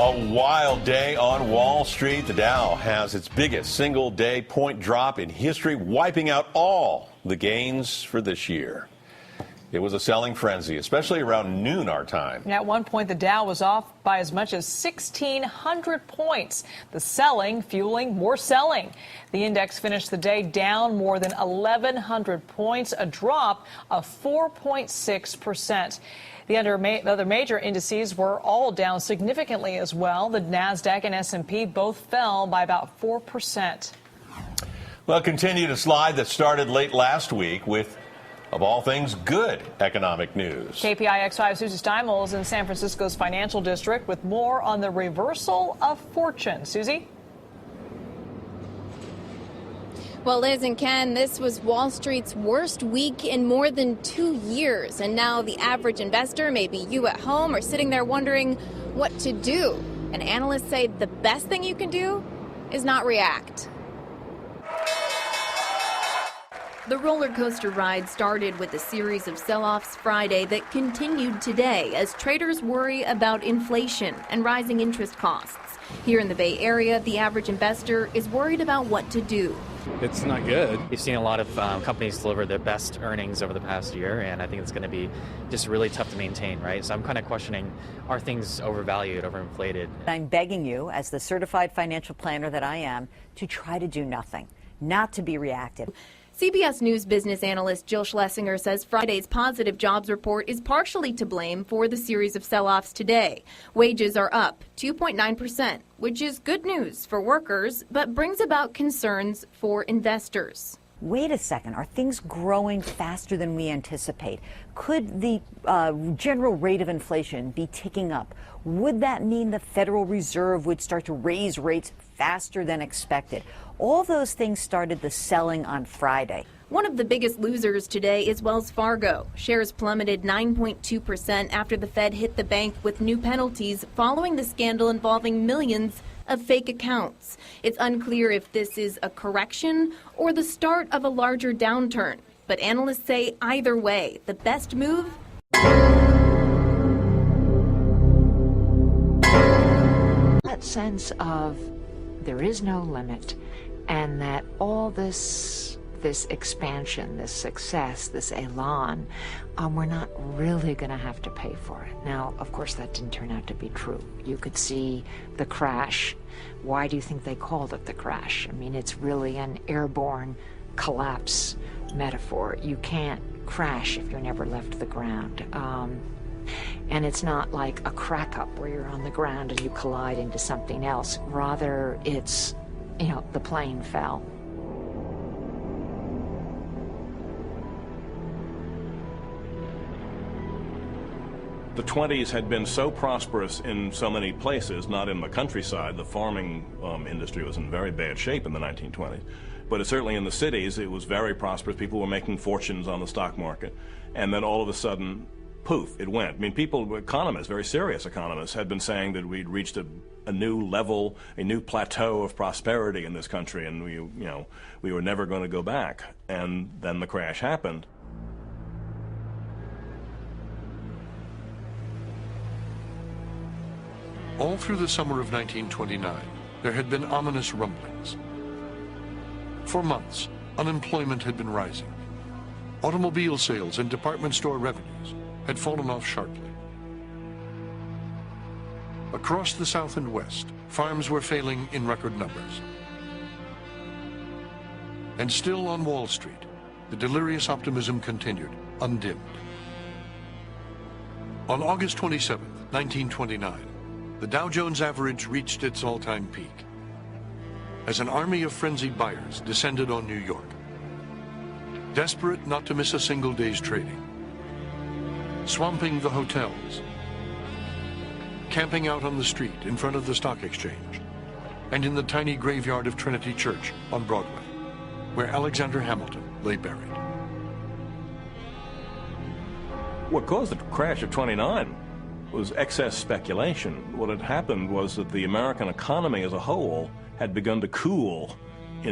A wild day on Wall Street. The Dow has its biggest single-day point drop in history, wiping out all the gains for this year. It was a selling frenzy, especially around noon our time. At one point, the Dow was off by as much as 1,600 points. The selling fueling more selling. The index finished the day down more than 1,100 points, a drop of 4.6%. The other major indices were all down significantly as well. The NASDAQ and S&P both fell by about 4%. Well, continued a slide that started late last week with, of all things, good economic news. KPIX5 Susie Steimels in San Francisco's financial district with more on the reversal of fortune. Susie? Well, Liz and Ken, this was Wall Street's worst week in more than 2 years. And now the average investor, maybe you at home, are sitting there wondering what to do. And analysts say the best thing you can do is not react. The roller coaster ride started with a series of sell-offs Friday that continued today as traders worry about inflation and rising interest costs. Here in the Bay Area, the average investor is worried about what to do. It's not good. We've seen a lot of companies deliver their best earnings over the past year, and I think it's going to be just really tough to maintain, right? So I'm kind of questioning, are things overvalued, overinflated? I'm begging you, as the certified financial planner that I am, to try to do nothing, not to be reactive. CBS News business analyst Jill Schlesinger says Friday's positive jobs report is partially to blame for the series of sell-offs today. Wages are up 2.9%, which is good news for workers, but brings about concerns for investors. Wait a second, are things growing faster than we anticipate? Could the general rate of inflation be ticking up? Would that mean the Federal Reserve would start to raise rates faster than expected? All those things started the selling on Friday. One of the biggest losers today is Wells Fargo. Shares plummeted 9.2% after the Fed hit the bank with new penalties following the scandal involving millions of fake accounts. It's unclear if this is a correction or the start of a larger downturn. But analysts say either way, the best move? That sense of there is no limit, and that all this expansion, this success, this elan, we're not really going to have to pay for it. Now, of course, that didn't turn out to be true. You could see the crash. Why do you think they called it the crash? I mean, it's really an airborne collapse metaphor. You can't crash if you're never left the ground. And it's not like a crack up where you're on the ground and you collide into something else. Rather, it's, the plane fell. The 20s had been so prosperous in so many places, not in the countryside. The farming industry was in very bad shape in the 1920s. But certainly in the cities, it was very prosperous. People were making fortunes on the stock market. And then all of a sudden, poof, it went. I mean, economists, very serious economists, had been saying that we'd reached a new level, a new plateau of prosperity in this country, and we were never going to go back. And then the crash happened. All through the summer of 1929, there had been ominous rumblings. For months, unemployment had been rising. Automobile sales and department store revenues had fallen off sharply. Across the South and West, farms were failing in record numbers. And still on Wall Street, the delirious optimism continued, undimmed. On August 27, 1929, the Dow Jones average reached its all-time peak as an army of frenzied buyers descended on New York, desperate not to miss a single day's trading, swamping the hotels, camping out on the street in front of the stock exchange, and in the tiny graveyard of Trinity Church on Broadway, where Alexander Hamilton lay buried. What caused the crash of '29 was excess speculation. What had happened was that the American economy as a whole had begun to cool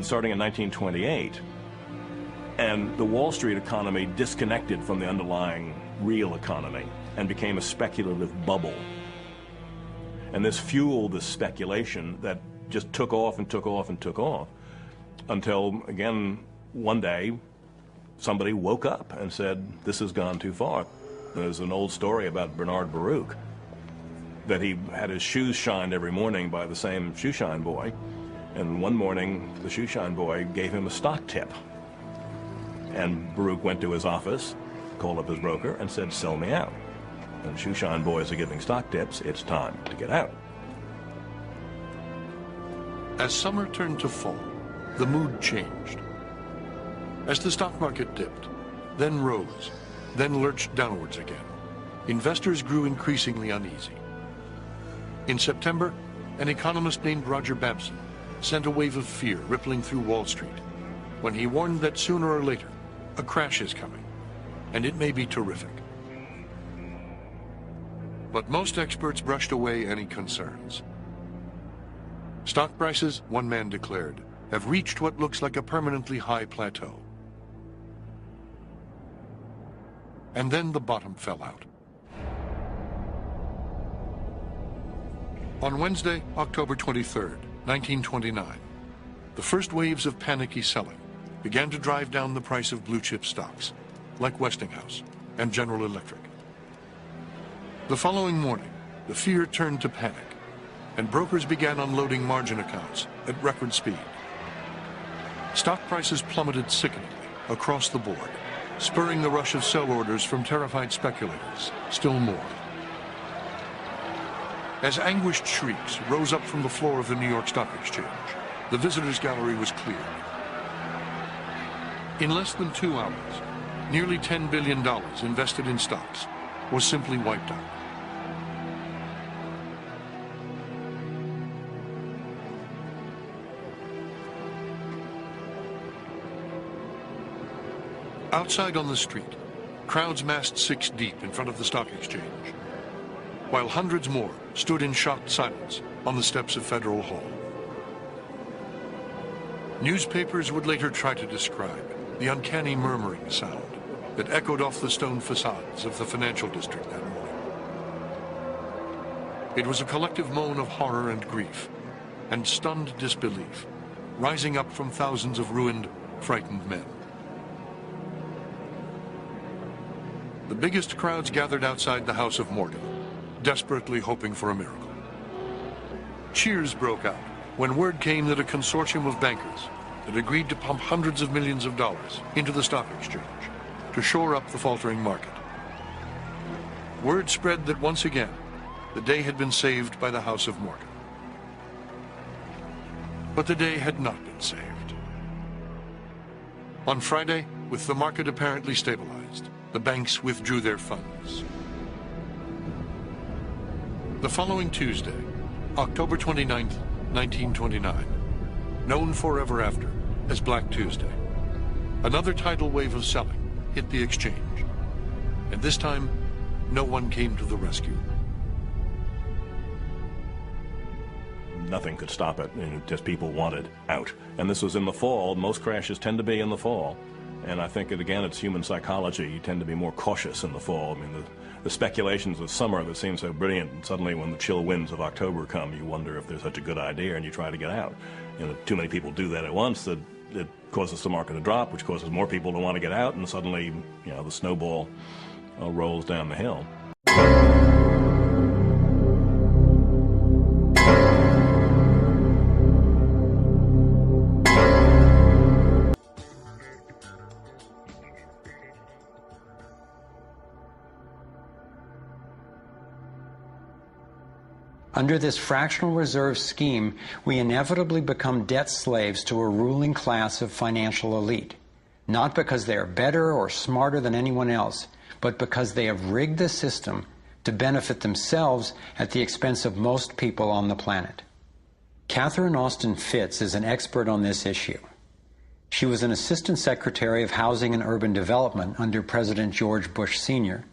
starting in 1928. And the Wall Street economy disconnected from the underlying real economy and became a speculative bubble. And this fueled this speculation that just took off and took off and took off until, again, one day somebody woke up and said, this has gone too far. There's an old story about Bernard Baruch, that he had his shoes shined every morning by the same shoe shine boy. And one morning, the shoe shine boy gave him a stock tip. And Baruch went to his office, called up his broker, and said, sell me out. And shoe shine boys are giving stock tips, it's time to get out. As summer turned to fall, the mood changed. As the stock market dipped, then rose, then lurched downwards again, investors grew increasingly uneasy. In September, an economist named Roger Babson sent a wave of fear rippling through Wall Street when he warned that sooner or later a crash is coming, and it may be terrific. But most experts brushed away any concerns. Stock prices, one man declared, have reached what looks like a permanently high plateau. And then the bottom fell out. On Wednesday, October 23rd, 1929, the first waves of panicky selling began to drive down the price of blue-chip stocks, like Westinghouse and General Electric. The following morning, the fear turned to panic, and brokers began unloading margin accounts at record speed. Stock prices plummeted sickeningly across the board, spurring the rush of sell orders from terrified speculators still more. As anguished shrieks rose up from the floor of the New York Stock Exchange, the visitors' gallery was cleared. In less than 2 hours, nearly $10 billion invested in stocks was simply wiped out. Outside on the street, crowds massed 6 deep in front of the stock exchange, while hundreds more stood in shocked silence on the steps of Federal Hall. Newspapers would later try to describe the uncanny murmuring sound that echoed off the stone facades of the financial district that morning. It was a collective moan of horror and grief and stunned disbelief, rising up from thousands of ruined, frightened men. The biggest crowds gathered outside the House of Morgan, desperately hoping for a miracle. Cheers broke out when word came that a consortium of bankers had agreed to pump hundreds of millions of dollars into the stock exchange to shore up the faltering market. Word spread that once again, the day had been saved by the House of Morgan. But the day had not been saved. On Friday, with the market apparently stabilized, the banks withdrew their funds. The following Tuesday, October 29, 1929, known forever after as Black Tuesday, another tidal wave of selling hit the exchange, and this time, no one came to the rescue. Nothing could stop it, just people wanted out. And this was in the fall. Most crashes tend to be in the fall. And I think, again, it's human psychology. You tend to be more cautious in the fall. I mean, the speculations of summer that seem so brilliant, and suddenly when the chill winds of October come, you wonder if there's such a good idea, and you try to get out. Too many people do that at once, that it causes the market to drop, which causes more people to want to get out, and suddenly, the snowball rolls down the hill. Under this fractional reserve scheme, we inevitably become debt slaves to a ruling class of financial elite, not because they are better or smarter than anyone else, but because they have rigged the system to benefit themselves at the expense of most people on the planet. Catherine Austin Fitts is an expert on this issue. She was an Assistant Secretary of Housing and Urban Development under President George Bush Sr.,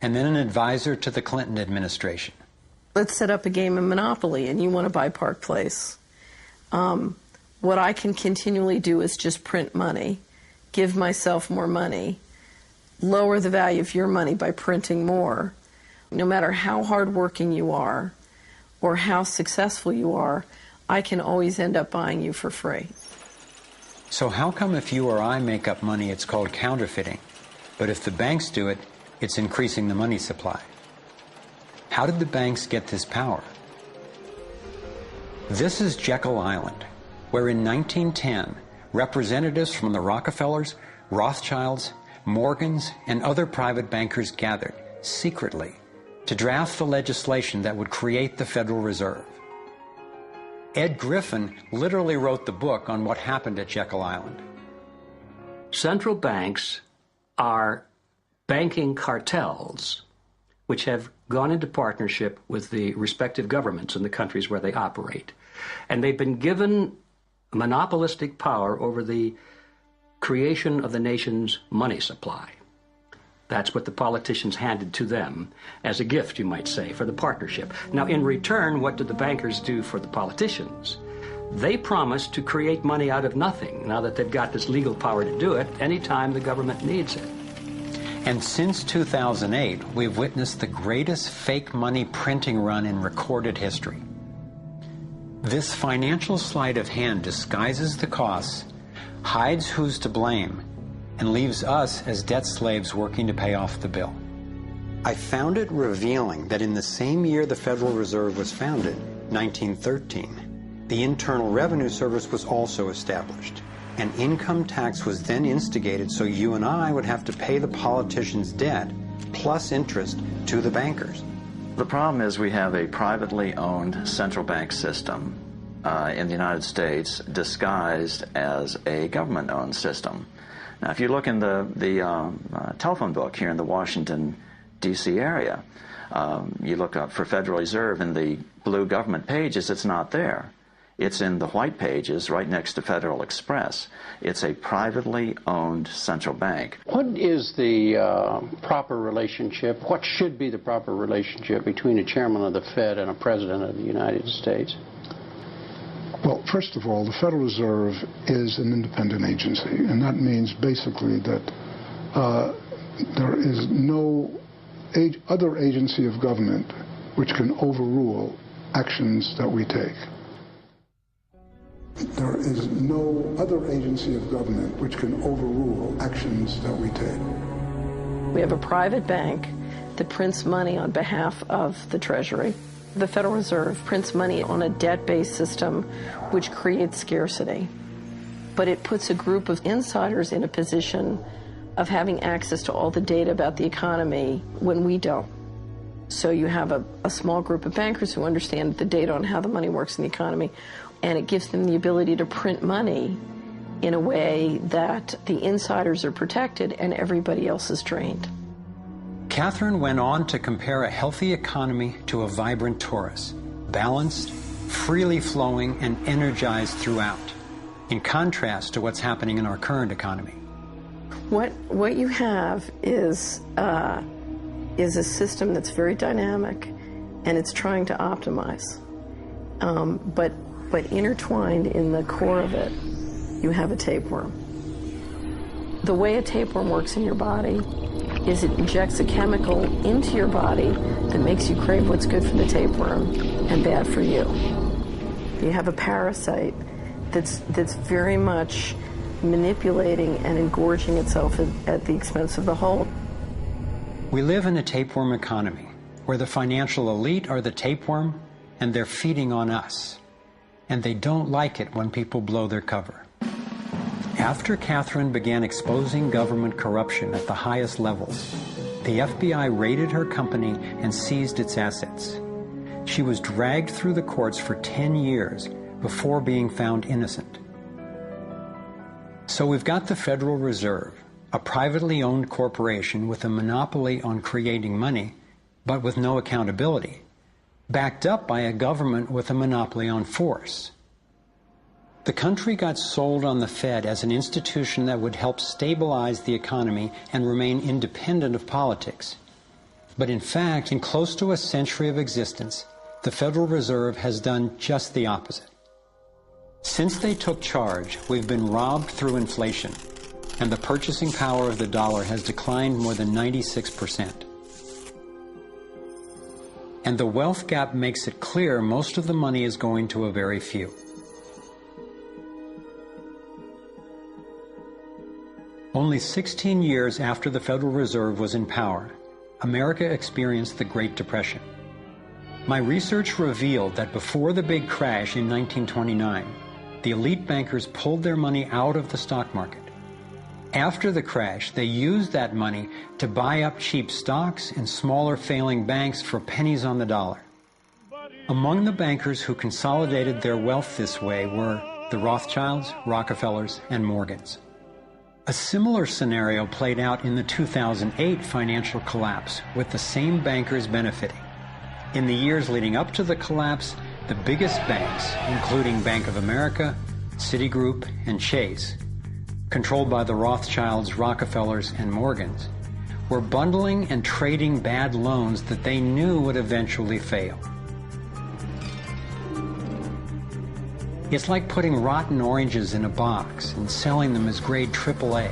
and then an advisor to the Clinton administration. Let's set up a game of Monopoly and you want to buy Park Place. What I can continually do is just print money, give myself more money, lower the value of your money by printing more, no matter how hardworking you are or how successful you are, I can always end up buying you for free. So how come if you or I make up money, it's called counterfeiting, but if the banks do it, it's increasing the money supply? How did the banks get this power? This is Jekyll Island, where in 1910, representatives from the Rockefellers, Rothschilds, Morgans, and other private bankers gathered secretly to draft the legislation that would create the Federal Reserve. Ed Griffin literally wrote the book on what happened at Jekyll Island. Central banks are banking cartels which have gone into partnership with the respective governments in the countries where they operate. And they've been given monopolistic power over the creation of the nation's money supply. That's what the politicians handed to them as a gift, you might say, for the partnership. Now, in return, what did the bankers do for the politicians? They promised to create money out of nothing, now that they've got this legal power to do it anytime the government needs it. And since 2008, we've witnessed the greatest fake money printing run in recorded history. This financial sleight of hand disguises the costs, hides who's to blame, and leaves us as debt slaves working to pay off the bill. I found it revealing that in the same year the Federal Reserve was founded, 1913, the Internal Revenue Service was also established. An income tax was then instigated so you and I would have to pay the politicians' debt plus interest to the bankers. The problem is we have a privately owned central bank system in the United States disguised as a government-owned system. Now, if you look in the telephone book here in the Washington, D.C. area, you look up for Federal Reserve in the blue government pages, it's not there. It's in the white pages right next to Federal Express. It's a privately owned central bank. What is the proper relationship, what should be the proper relationship between a chairman of the Fed and a president of the United States? Well, first of all, the Federal Reserve is an independent agency, and that means basically that there is no other agency of government which can overrule actions that we take. There is no other agency of government which can overrule actions that we take. We have a private bank that prints money on behalf of the Treasury. The Federal Reserve prints money on a debt-based system which creates scarcity. But it puts a group of insiders in a position of having access to all the data about the economy when we don't. So you have a small group of bankers who understand the data on how the money works in the economy, and it gives them the ability to print money in a way that the insiders are protected and everybody else is drained. Catherine went on to compare a healthy economy to a vibrant torus, balanced, freely flowing, and energized throughout, in contrast to what's happening in our current economy. What you have is a system that's very dynamic, and it's trying to optimize. But intertwined in the core of it, you have a tapeworm. The way a tapeworm works in your body is it injects a chemical into your body that makes you crave what's good for the tapeworm and bad for you. You have a parasite that's very much manipulating and engorging itself at the expense of the whole. We live in a tapeworm economy where the financial elite are the tapeworm and they're feeding on us. And they don't like it when people blow their cover. After Catherine began exposing government corruption at the highest levels, the FBI raided her company and seized its assets. She was dragged through the courts for 10 years before being found innocent. So we've got the Federal Reserve, a privately owned corporation with a monopoly on creating money, but with no accountability, backed up by a government with a monopoly on force. The country got sold on the Fed as an institution that would help stabilize the economy and remain independent of politics. But in fact, in close to a century of existence, the Federal Reserve has done just the opposite. Since they took charge, we've been robbed through inflation, and the purchasing power of the dollar has declined more than 96%. And the wealth gap makes it clear most of the money is going to a very few. Only 16 years after the Federal Reserve was in power, America experienced the Great Depression. My research revealed that before the big crash in 1929, the elite bankers pulled their money out of the stock market. After the crash, they used that money to buy up cheap stocks and smaller failing banks for pennies on the dollar. Among the bankers who consolidated their wealth this way were the Rothschilds, Rockefellers, and Morgans. A similar scenario played out in the 2008 financial collapse, with the same bankers benefiting. In the years leading up to the collapse, the biggest banks, including Bank of America, Citigroup, and Chase, controlled by the Rothschilds, Rockefellers, and Morgans, were bundling and trading bad loans that they knew would eventually fail. It's like putting rotten oranges in a box and selling them as grade AAA.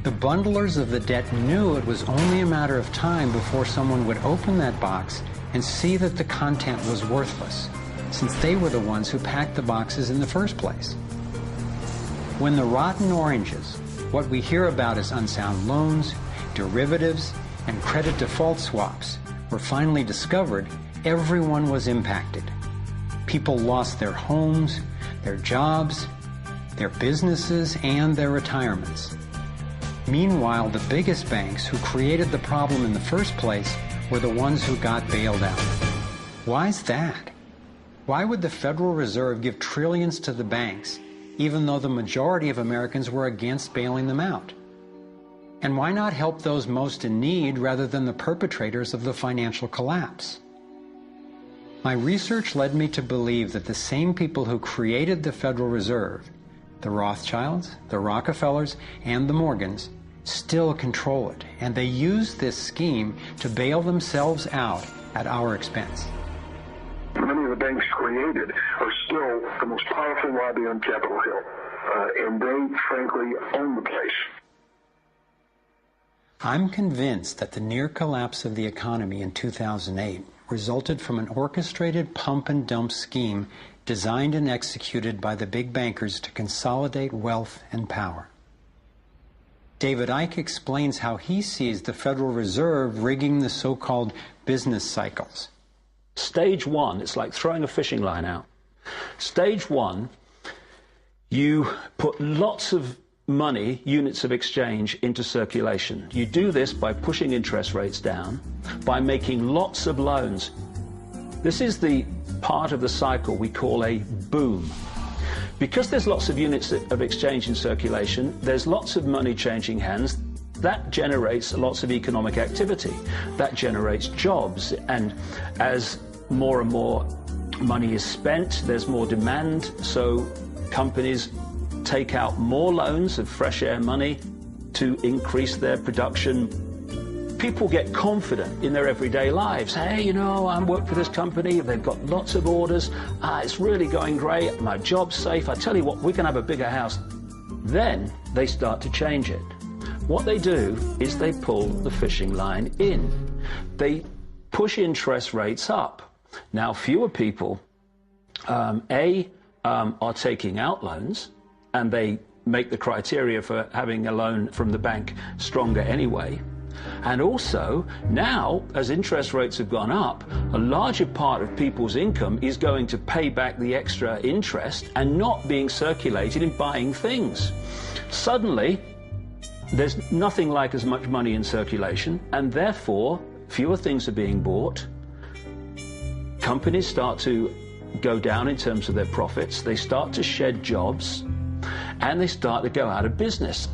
The bundlers of the debt knew it was only a matter of time before someone would open that box and see that the content was worthless, since they were the ones who packed the boxes in the first place. When the rotten oranges, what we hear about as unsound loans, derivatives, and credit default swaps, were finally discovered, everyone was impacted. People lost their homes, their jobs, their businesses, and their retirements. Meanwhile, the biggest banks who created the problem in the first place were the ones who got bailed out. Why's that? Why would the Federal Reserve give trillions to the banks, even though the majority of Americans were against bailing them out? And why not help those most in need rather than the perpetrators of the financial collapse? My research led me to believe that the same people who created the Federal Reserve, the Rothschilds, the Rockefellers, and the Morgans, still control it, and they use this scheme to bail themselves out at our expense. Many of the banks created are still the most powerful lobby on Capitol Hill, and they, frankly, own the place. I'm convinced that the near collapse of the economy in 2008 resulted from an orchestrated pump-and-dump scheme designed and executed by the big bankers to consolidate wealth and power. David Icke explains how he sees the Federal Reserve rigging the so-called business cycles. Stage one, it's like throwing a fishing line out. Stage one, you put lots of money, units of exchange, into circulation. You do this by pushing interest rates down, by making lots of loans. This is the part of the cycle we call a boom. Because there's lots of units of exchange in circulation, there's lots of money changing hands. That generates lots of economic activity. That generates jobs. And as more and more money is spent, there's more demand, so companies take out more loans of fresh air money to increase their production. People get confident in their everyday lives. Hey, you know, I work for this company, they've got lots of orders, it's really going great, my job's safe, I tell you what, we can have a bigger house. Then they start to change it. What they do is they pull the fishing line in. They push interest rates up. Now, fewer people, are taking out loans, and they make the criteria for having a loan from the bank stronger anyway. And also, now, as interest rates have gone up, a larger part of people's income is going to pay back the extra interest and not being circulated in buying things. Suddenly, there's nothing like as much money in circulation, and therefore, fewer things are being bought. Companies start to go down in terms of their profits. They start to shed jobs, and they start to go out of business.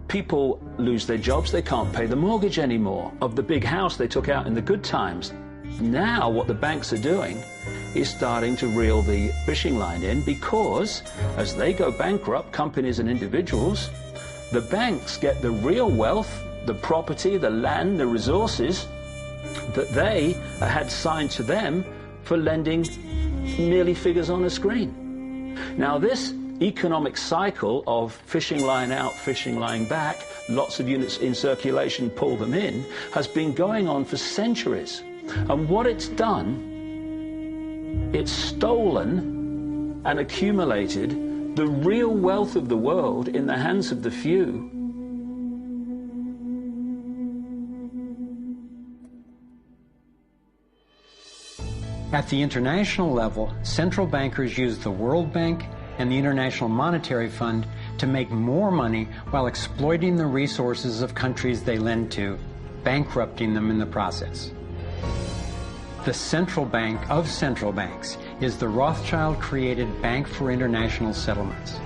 People lose their jobs, they can't pay the mortgage anymore of the big house they took out in the good times. Now what the banks are doing is starting to reel the fishing line in, because as they go bankrupt, companies and individuals, the banks get the real wealth, the property, the land, the resources that they had signed to them for lending merely figures on a screen. Now this economic cycle of fishing line out, fishing line back, lots of units in circulation, pull them in, has been going on for centuries. And what it's done, it's stolen and accumulated the real wealth of the world in the hands of the few. At the international level, central bankers use the World Bank and the International Monetary Fund to make more money while exploiting the resources of countries they lend to, bankrupting them in the process. The central bank of central banks is the Rothschild-created Bank for International Settlements.